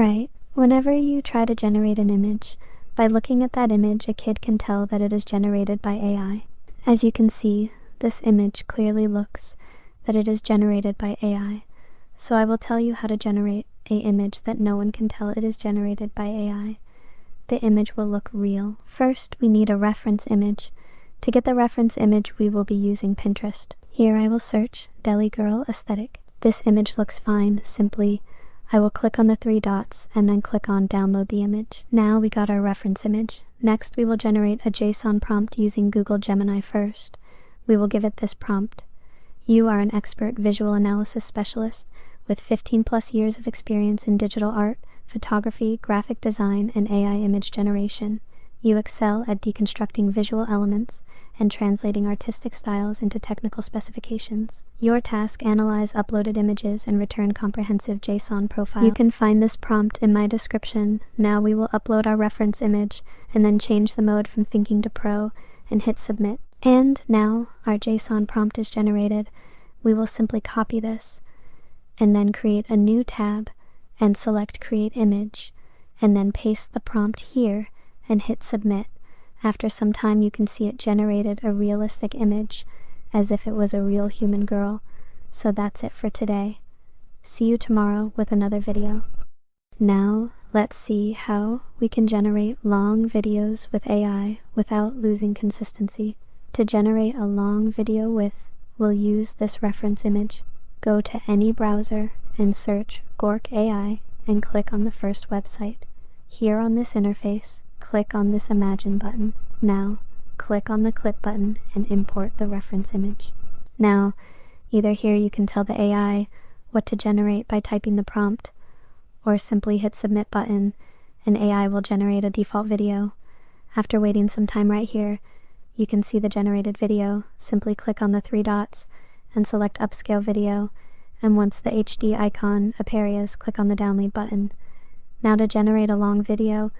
Alright, whenever you try to generate an image, by looking at that image, a kid can tell that it is generated by AI. As you can see, this image clearly looks that it is generated by AI. So I will tell you how to generate an image that no one can tell it is generated by AI. The image will look real. First, we need a reference image. To get the reference image, we will be using Pinterest. Here I will search Deli Girl Aesthetic. This image looks fine. Simply, I will click on the 3 dots and then click on Download the image. Now we got our reference image. Next, we will generate a JSON prompt using Google Gemini first. We will give it this prompt. You are an expert visual analysis specialist with 15+ years of experience in digital art, photography, graphic design, and AI image generation. You excel at deconstructing visual elements and translating artistic styles into technical specifications. Your task: analyze uploaded images and return comprehensive JSON profile. You can find this prompt in my description. Now we will upload our reference image and then change the mode from thinking to pro and hit submit. And now our JSON prompt is generated. We will simply copy this and then create a new tab and select create image and then paste the prompt here and hit submit. After some time you can see it generated a realistic image as if it was a real human girl. So that's it for today. See you tomorrow with another video. Now let's see how we can generate long videos with AI without losing consistency. To generate a long video we'll use this reference image. Go to any browser and search Gork AI and click on the first website. Here on this interface, click on this Imagine button. Now, click on the Clip button and import the reference image. Now, either here you can tell the AI what to generate by typing the prompt, or simply hit Submit button and AI will generate a default video. After waiting some time right here, you can see the generated video. Simply click on the 3 dots and select Upscale Video, and once the HD icon appears, click on the Download button. Now to generate a long video,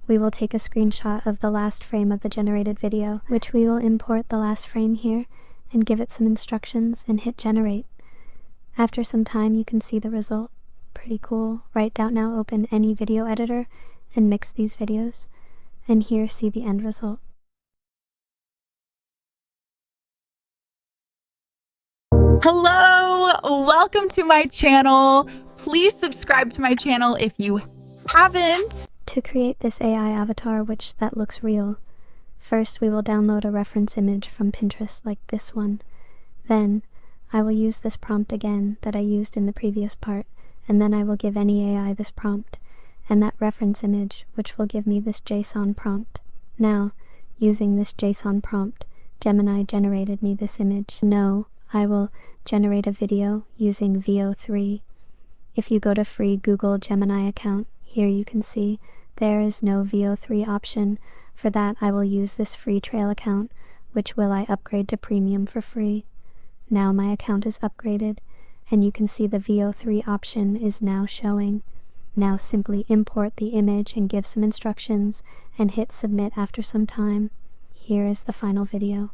we will take a screenshot of the last frame of the generated video, which we will import the last frame here and give it some instructions and hit generate. After some time you can see the result. Pretty cool. Right now open any video editor and mix these videos, and here see the end result. Hello, welcome to my channel. Please subscribe to my channel if you haven't. To create this AI avatar that looks real, first we will download a reference image from Pinterest like this one. Then I will use this prompt again that I used in the previous part, and then I will give any AI this prompt and that reference image, which will give me this JSON prompt. Now, using this JSON prompt, Gemini generated me this image. Now I will generate a video using VO3. If you go to free Google Gemini account, here you can see there is no VO3 option. For that I will use this free trial account, which will I upgrade to premium for free. Now my account is upgraded, and you can see the VO3 option is now showing. Now simply import the image and give some instructions and hit submit after some time. Here is the final video.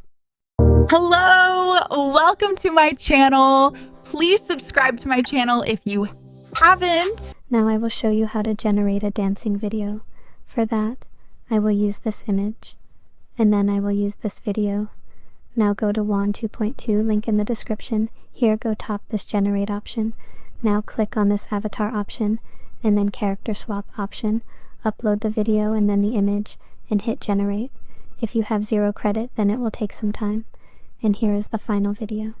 Hello, welcome to my channel. Please subscribe to my channel if you haven't. Now I will show you how to generate a dancing video. For that, I will use this image, and then I will use this video. Now go to WAN 2.2, link in the description. Here go top this generate option. Now click on this avatar option, and then character swap option. Upload the video and then the image, and hit generate. If you have 0 credit, then it will take some time. And here is the final video.